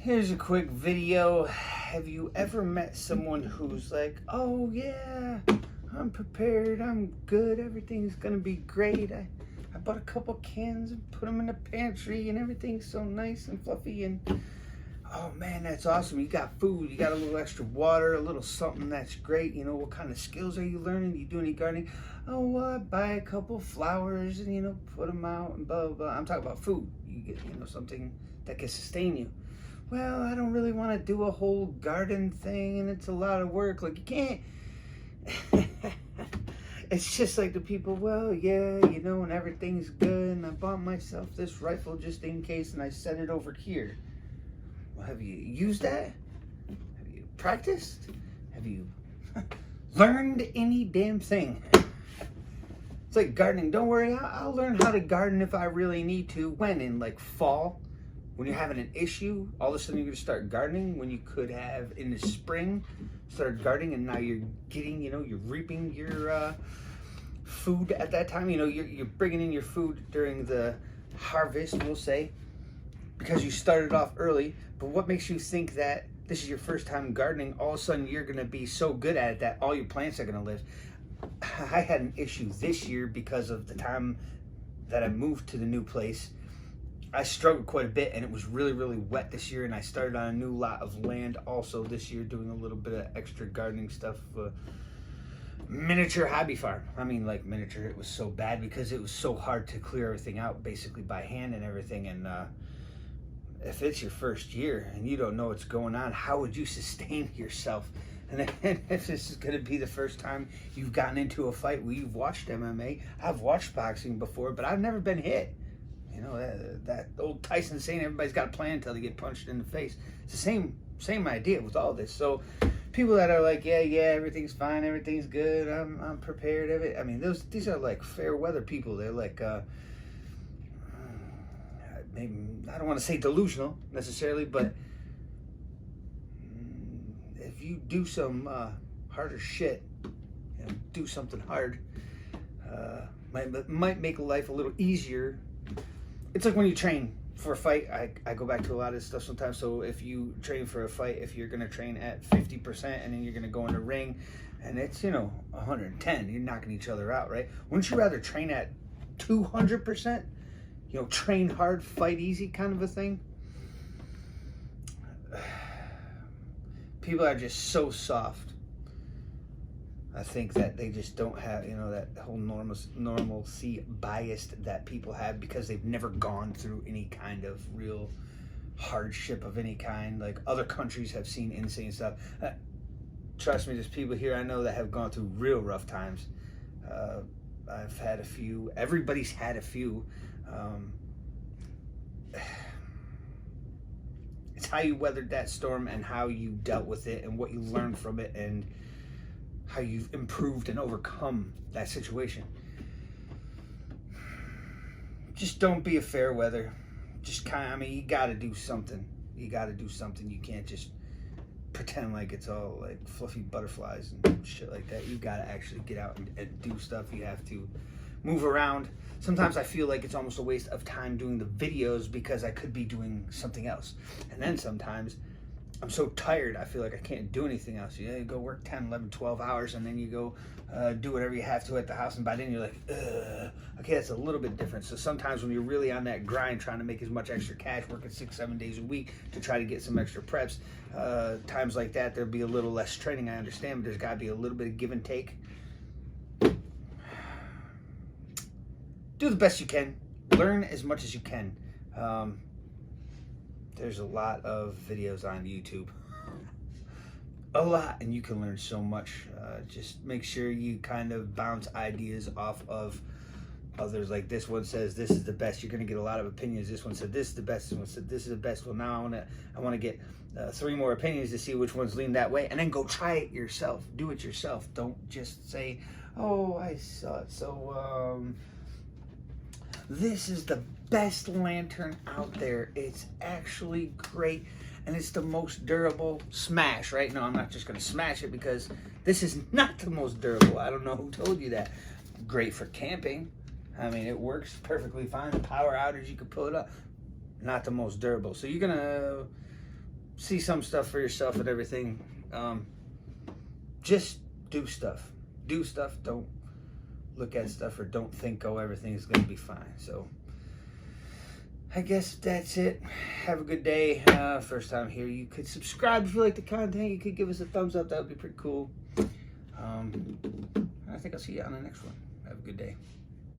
Here's a quick video. Have you ever met someone who's like, oh yeah, I'm prepared, I'm good, everything's gonna be great. I bought a couple cans and put them in the pantry and everything's so nice and fluffy and oh man, that's awesome. You got food, you got a little extra water, a little something that's great. You know, what kind of skills are you learning? Do you do any gardening? Oh, I buy a couple flowers and, put them out and blah, blah, blah. I'm talking about food. You get, something that can sustain you. Well, I don't really want to do a whole garden thing and it's a lot of work. Like, you can't. It's just like the people, well, yeah, and everything's good. And I bought myself this rifle just in case and I set it over here. Well, have you used that? Have you practiced? Have you learned any damn thing? It's like gardening. Don't worry, I'll learn how to garden if I really need to. When? In like fall? When you're having an issue, all of a sudden you're going to start gardening when you could have in the spring started gardening, and now you're getting, you're reaping your food at that time. You're bringing in your food during the harvest, we'll say, because you started off early. But what makes you think that this is your first time gardening, all of a sudden you're going to be so good at it that all your plants are going to live? I had an issue this year because of the time that I moved to the new place. I struggled quite a bit, and it was really, really wet this year, and I started on a new lot of land also this year, doing a little bit of extra gardening stuff, miniature hobby farm. I mean, like miniature, it was so bad because it was so hard to clear everything out basically by hand and everything. And if it's your first year and you don't know what's going on, how would you sustain yourself? And if this is going to be the first time you've gotten into a fight, you've watched MMA, I've watched boxing before, but I've never been hit. That old Tyson saying everybody's got a plan until they get punched in the face. It's the same idea with all this. So people that are like, yeah, everything's fine, everything's good, I'm prepared of it. I mean, these are like fair weather people. They're like, maybe, I don't want to say delusional necessarily, but if you do some harder shit, do something hard, might make life a little easier. It's like when you train for a fight. I go back to a lot of this stuff sometimes. So if you train for a fight, if you're going to train at 50% and then you're going to go in the ring and it's, 110, you're knocking each other out, right? Wouldn't you rather train at 200%? Train hard, fight easy kind of a thing? People are just so soft. I think that they just don't have, that whole normalcy bias that people have because they've never gone through any kind of real hardship of any kind. Like other countries have seen insane stuff. Trust me, there's people here I know that have gone through real rough times. I've had a few. Everybody's had a few. It's how you weathered that storm and how you dealt with it and what you learned from it and how you've improved and overcome that situation. Just don't be a fair weather. Just you gotta do something. You gotta do something. You can't just pretend like it's all like fluffy butterflies and shit like that. You gotta actually get out and do stuff. You have to move around. Sometimes I feel like it's almost a waste of time doing the videos because I could be doing something else. And then sometimes I'm so tired, I feel like I can't do anything else. You go work 10, 11, 12 hours, and then you go do whatever you have to at the house, and by then you're like, ugh. Okay, that's a little bit different. So sometimes when you're really on that grind, trying to make as much extra cash, working 6-7 days a week to try to get some extra preps, times like that, there'll be a little less training, I understand, but there's got to be a little bit of give and take. Do the best you can. Learn as much as you can. There's a lot of videos on YouTube. A lot, and you can learn so much. Just make sure you kind of bounce ideas off of others. Like this one says this is the best. You're going to get a lot of opinions. This one said this is the best. This one said this is the best. Well, now I want to get 3 more opinions to see which ones lean that way, and then go try it yourself. Do it yourself. Don't just say, oh, I saw it. So this is the best lantern out there. It's actually great, and it's the most durable. Smash, right? No, I'm not just gonna smash it because this is not the most durable. I don't know who told you that. Great for camping. I mean, it works perfectly fine. The power outage, you could pull it up. Not the most durable. So you're gonna see some stuff for yourself and everything. Just do stuff. Do stuff. Don't look at stuff or don't think, oh, everything's going to be fine. So I guess that's it. Have a good day. First time here. You could subscribe if you like the content. You could give us a thumbs up. That would be pretty cool. I think I'll see you on the next one. Have a good day.